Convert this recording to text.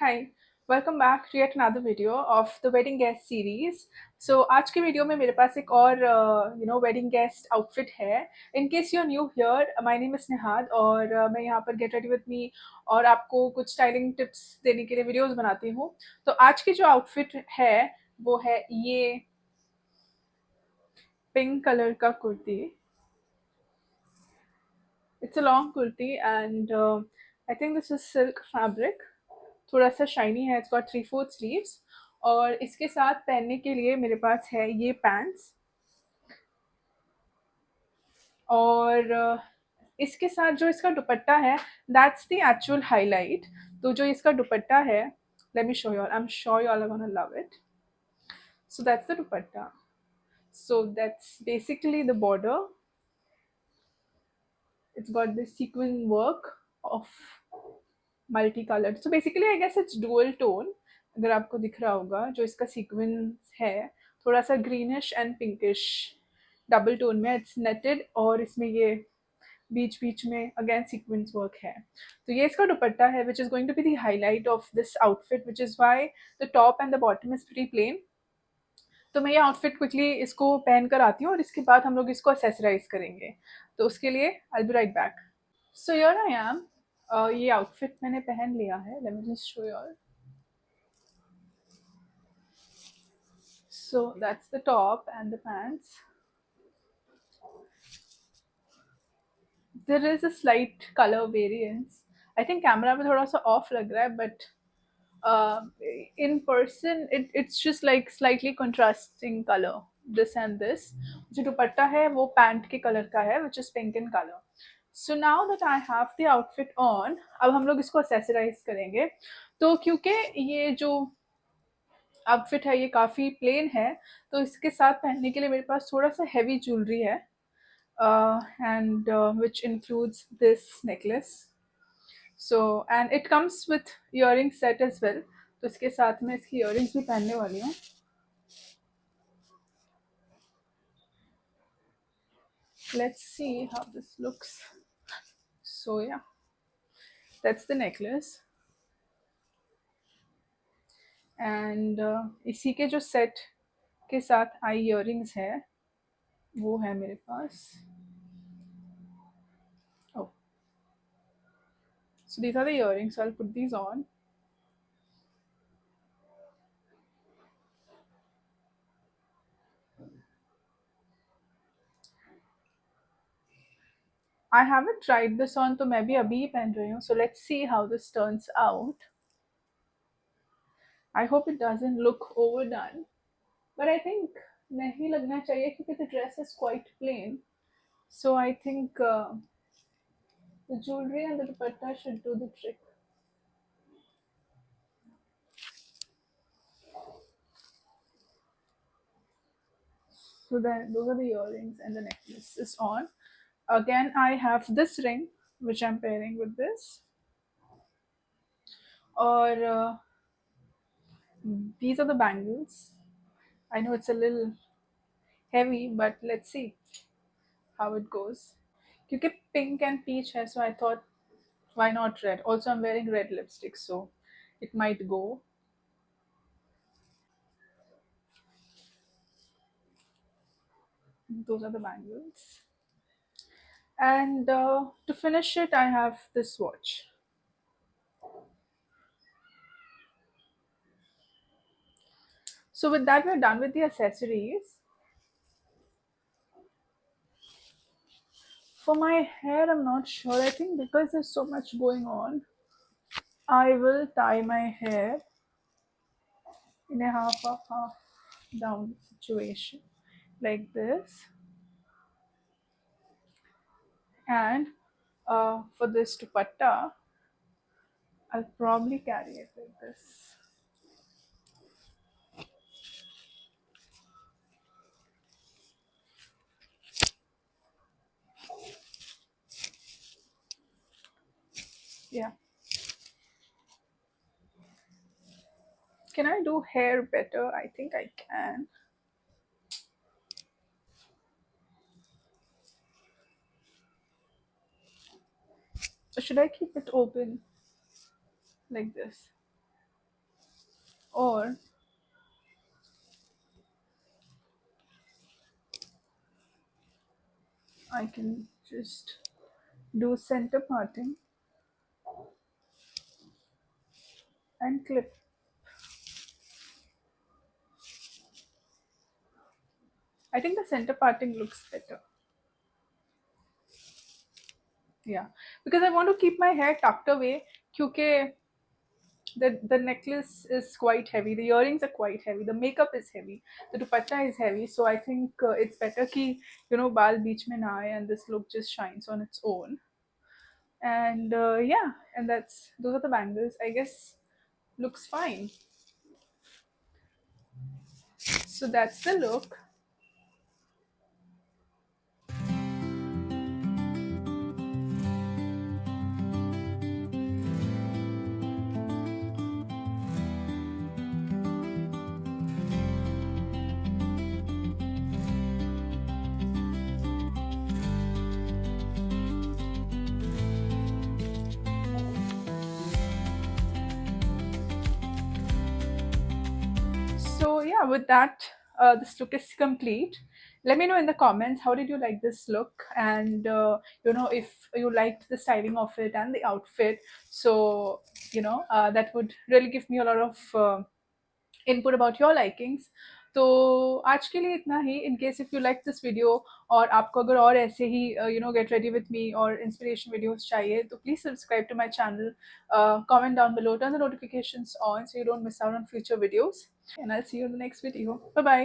Hi, welcome back to yet another video of the wedding guest series. So आज के video में मेरे पास एक और वेडिंग गेस्ट आउटफिट है। In case you are new here, my name is Nihad और मैं यहाँ पर गेट रेडी विद मी और आपको कुछ स्टाइलिंग टिप्स देने के लिए वीडियोस बनाती हूँ। तो आज की जो आउटफिट है वो है ये पिंक कलर का kurti. It's a long kurti and I think this is silk fabric. थोड़ा सा शाइनी है, इट्स गॉट 3/4 स्लीव्स। और इसके साथ पहनने के लिए मेरे पास है ये पैंट्स और इसके साथ जो इसका दुपट्टा है दैट्स द एक्चुअल हाईलाइट। तो जो इसका दुपट्टा है, let me show you all, I am sure you all are gonna love it. So that's the dupatta. So that's basically the border. It's got this sequin work of multicolored. So basically I guess it's dual tone. अगर आपको दिख रहा होगा जो इसका sequence है, थोड़ा सा greenish and pinkish double tone में, इट्स नेटेड और इसमें ये बीच बीच में अगेन सीक्वेंस वर्क है। तो ये इसका दुपट्टा है which is going to be the highlight of this outfit, which is why the top and the bottom is pretty plain. तो मैं ये आउटफिट क्विकली इसको पहन कर आती हूँ और इसके बाद हम लोग इसको असेसराइज करेंगे। तो उसके लिए I be right back. So here I am. ये आउटफिट मैंने पहन लिया है, let me just show you. So that's the top and the pants. There is a slight color variance. I think camera में थोड़ा सा off लग रहा है, but uh, in person it's just like slightly contrasting color, this and this. जो दुपट्टा है वो pant के कलर का है, which is pink in color. So now that I have the outfit on, अब हम लोग इसको accessorize करेंगे। तो क्योंकि ये जो आउटफिट है ये काफ़ी प्लेन है, तो इसके साथ पहनने के लिए मेरे पास थोड़ा सा हैवी ज्वेलरी है and which includes this necklace. So and it comes with earring set as well. तो इसके साथ में इसकी earrings भी पहनने वाली हूँ। Let's see how this looks. So yeah, that's the necklace. And इसी के जो सेट के साथ आई earrings है वो है मेरे पास। Oh, so these are the earrings. So I'll put these on. I haven't tried this on, तो मैं भी अभी ही पहन रही हूँ. So let's see how this turns out. I hope it doesn't look overdone, but I think नहीं लगना चाहिए क्योंकि the dress is quite plain. So I think the jewelry and the dupatta should do the trick. So then those are the earrings and the necklace is on. Again, I have this ring which I'm pairing with this. Or these are the bangles. I know it's a little heavy, but let's see how it goes. क्योंकि pink and peach है, so I thought why not red. Also I'm wearing red lipstick, so it might go. Those are the bangles. And to finish it, I have this watch. So with that, we're done with the accessories. For my hair, I'm not sure. I think because there's so much going on, I will tie my hair in a half down situation like this. And for this dupatta, I'll probably carry it like this. Yeah. Can I do hair better? I think I can. Or should I keep it open like this? Or I can just do center parting and clip. I think the center parting looks better. Yeah, because I want to keep my hair tucked away. Because the necklace is quite heavy, the earrings are quite heavy, the makeup is heavy, the dupatta is heavy. So I think it's better ki baal beech mein na aaye and this look just shines on its own. And yeah, and that's those are the bangles. I guess looks fine. So that's the look. So yeah, with that, this look is complete. Let me know in the comments how did you like this look, and if you liked the styling of it and the outfit. So that would really give me a lot of input about your likings. तो आज के लिए इतना ही. In case if you like this video और आपको अगर और ऐसे ही गेट रेडी विथ मी और इंस्पिरेशन वीडियोस चाहिए तो please subscribe to my channel, comment down below, turn the notifications on so you don't miss out on future videos, and I'll see you in the next video. Bye bye.